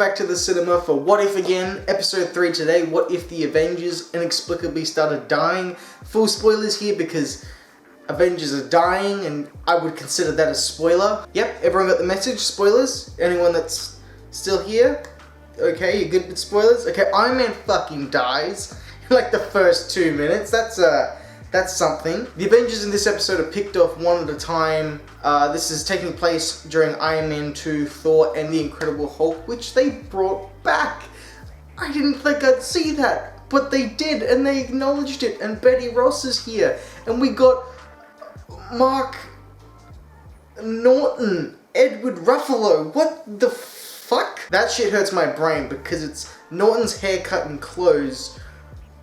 back to the cinema for What If Again, episode 3 today. What if the Avengers inexplicably started dying? Full spoilers here because Avengers are dying and I would consider that a spoiler. Yep, everyone got the message, spoilers? Anyone that's still here? Okay, you're good with spoilers? Okay, Iron Man fucking dies in like the first 2 minutes. That's something. The Avengers in this episode are picked off one at a time. This is taking place during Iron Man 2, Thor, and the Incredible Hulk, which they brought back. I didn't think I'd see that, but they did, and they acknowledged it, and Betty Ross is here, and we got Mark Norton, Edward Ruffalo. What the fuck? That shit hurts my brain because it's Norton's haircut and clothes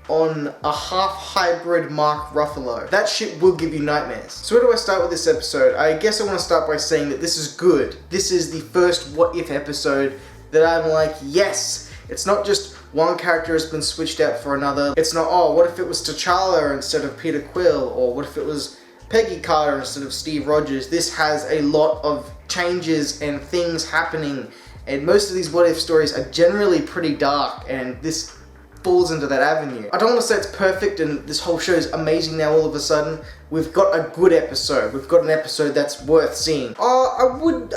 on a half-hybrid Mark Ruffalo. That shit will give you nightmares. So where do I start with this episode? I guess I want to start by saying that this is good. This is the first What If episode that I'm like, yes! It's not just one character has been switched out for another. It's not, oh, what if it was T'Challa instead of Peter Quill? Or what if it was Peggy Carter instead of Steve Rogers? This has a lot of changes and things happening. And most of these What If stories are generally pretty dark, and this falls into that avenue. I don't want to say it's perfect and this whole show is amazing now all of a sudden. We've got a good episode. We've got an episode that's worth seeing. I would,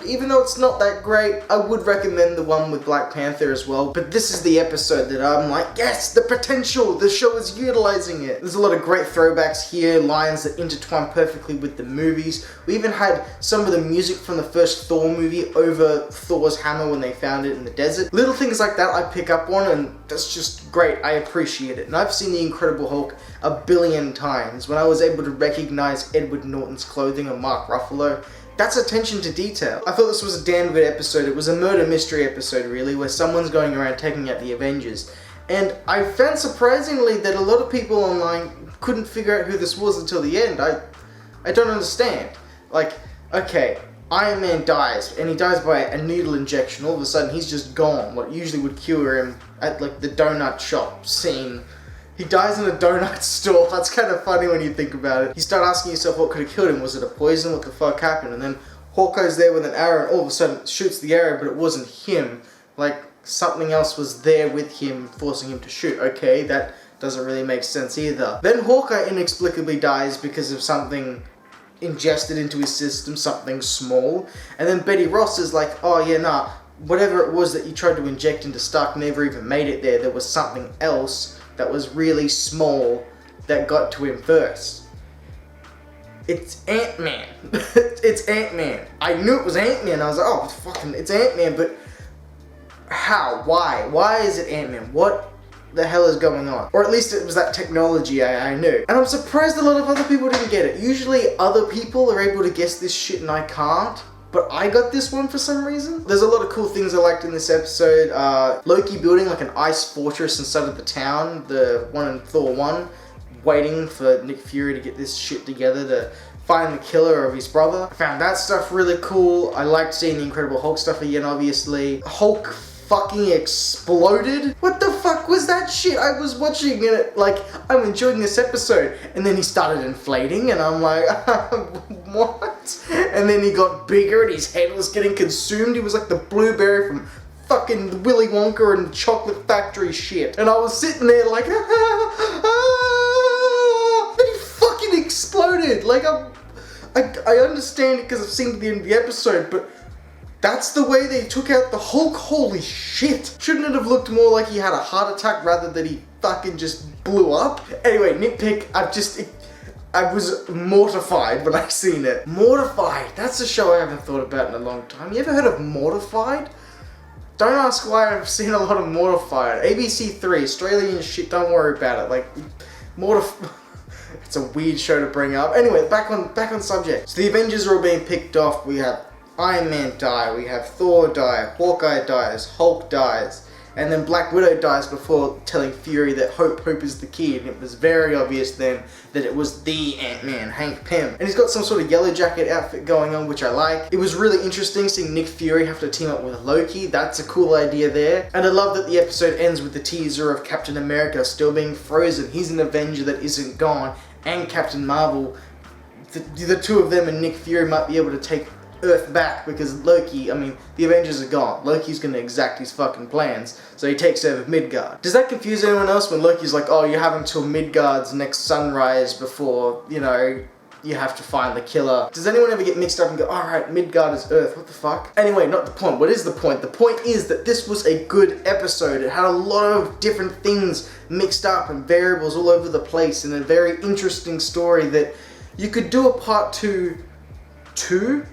even though it's not that great, I would recommend the one with Black Panther as well. But this is the episode that I'm like, yes, the potential, the show is utilizing it. There's a lot of great throwbacks here, lines that intertwine perfectly with the movies. We even had some of the music from the first Thor movie over Thor's hammer when they found it in the desert. Little things like that I pick up on, and that's just great. I appreciate it. And I've seen the Incredible Hulk a billion times. When I was able to recognize Edward Norton's clothing on Mark Ruffalo, that's attention to detail. I thought this was a damn good episode. It was a murder mystery episode, really, where someone's going around taking out the Avengers. And I found surprisingly that a lot of people online couldn't figure out who this was until the end. I don't understand. Like, okay, Iron Man dies, and he dies by a needle injection. All of a sudden, he's just gone. What usually would cure him at, like, the donut shop scene. He dies in a donut store. That's kind of funny when you think about it. You start asking yourself what could have killed him. Was it a poison? What the fuck happened? And then Hawkeye's there with an arrow, and all of a sudden shoots the arrow, but it wasn't him. Like, something else was there with him, forcing him to shoot. Okay, that doesn't really make sense either. Then Hawkeye inexplicably dies because of something ingested into his system, something small. And then Betty Ross is like, oh yeah, nah, whatever it was that you tried to inject into Stark never even made it there. There was something else that was really small that got to him first. It's Ant-Man. It's Ant-Man. I knew it was Ant-Man. I was like, oh, fucking, it's Ant-Man, but how? Why? Why is it Ant-Man? What the hell is going on? Or at least it was that technology I knew. And I'm surprised a lot of other people didn't get it. Usually other people are able to guess this shit and I can't. But I got this one for some reason. There's a lot of cool things I liked in this episode. Loki building like an ice fortress inside of the town, the one in Thor 1, waiting for Nick Fury to get this shit together to find the killer of his brother. I found that stuff really cool. I liked seeing the Incredible Hulk stuff again, obviously. Hulk fucking exploded? What the fuck was that shit? I was watching it like, I'm enjoying this episode, and then he started inflating and I'm like, what? And then he got bigger and his head was getting consumed. He was like the blueberry from fucking Willy Wonka and Chocolate Factory shit. And I was sitting there like, then he fucking exploded. Like, I understand it because I've seen the end of the episode, but that's the way they took out the Hulk? Holy shit. Shouldn't it have looked more like he had a heart attack rather than he fucking just blew up? Anyway, nitpick, I was mortified when I seen it. Mortified, that's a show I haven't thought about in a long time. You ever heard of Mortified? Don't ask why I've seen a lot of Mortified. ABC 3, Australian shit, don't worry about it. Like, Mortified. It's a weird show to bring up. Anyway, back on subject. So the Avengers are all being picked off. We have Iron Man die, we have Thor die, Hawkeye dies, Hulk dies, and then Black Widow dies before telling Fury that hope is the key, and it was very obvious then that it was the Ant-Man, Hank Pym. And he's got some sort of yellow jacket outfit going on, which I like. It was really interesting seeing Nick Fury have to team up with Loki. That's a cool idea there. And I love that the episode ends with the teaser of Captain America still being frozen. He's an Avenger that isn't gone, and Captain Marvel. The two of them and Nick Fury might be able to take Earth back because Loki, I mean, the Avengers are gone. Loki's gonna exact his fucking plans, so he takes over Midgard. Does that confuse anyone else when Loki's like, oh, you have until Midgard's next sunrise before, you know, you have to find the killer? Does anyone ever get mixed up and go, alright, Midgard is Earth, what the fuck? Anyway, not the point. What is the point? The point is that this was a good episode. It had a lot of different things mixed up and variables all over the place, and a very interesting story that you could do a part 2 to,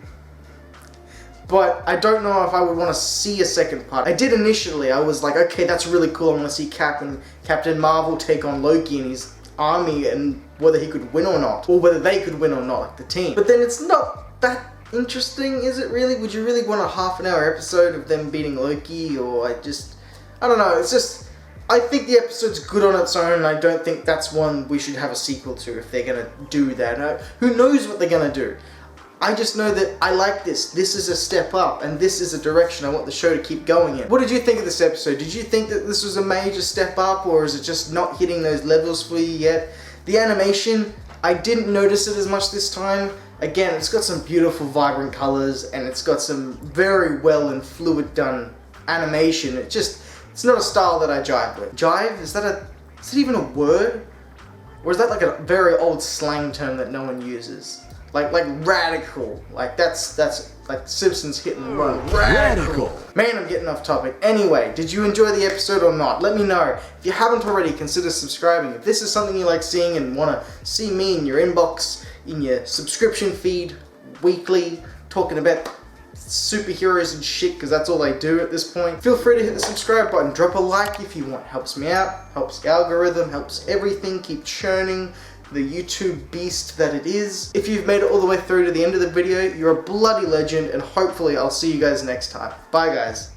but I don't know if I would want to see a second part. I did initially. I was like, okay, that's really cool. I want to see Captain Marvel take on Loki and his army, and whether he could win or not, or whether they could win or not, like the team. But then it's not that interesting, is it really? Would you really want a half-an-hour episode of them beating Loki? Or I don't know. It's just, I think the episode's good on its own, and I don't think that's one we should have a sequel to if they're gonna do that. Who knows what they're gonna do? I just know that I like this. This is a step up, and this is a direction I want the show to keep going in. What did you think of this episode? Did you think that this was a major step up, or is it just not hitting those levels for you yet? The animation, I didn't notice it as much this time. Again, it's got some beautiful, vibrant colors, and it's got some very well and fluid done animation. It's not a style that I jive with. Jive? Is it even a word? Or is that like a very old slang term that no one uses? Like radical. Like that's like Simpsons hitting the run. Radical. Man, I'm getting off topic. Anyway, did you enjoy the episode or not? Let me know. If you haven't already, consider subscribing. If this is something you like seeing and want to see me in your inbox, in your subscription feed, weekly, talking about superheroes and shit, because that's all I do at this point, feel free to hit the subscribe button. Drop a like if you want. Helps me out, helps the algorithm, helps everything keep churning. The YouTube beast that it is. If you've made it all the way through to the end of the video, you're a bloody legend, and hopefully I'll see you guys next time. Bye guys.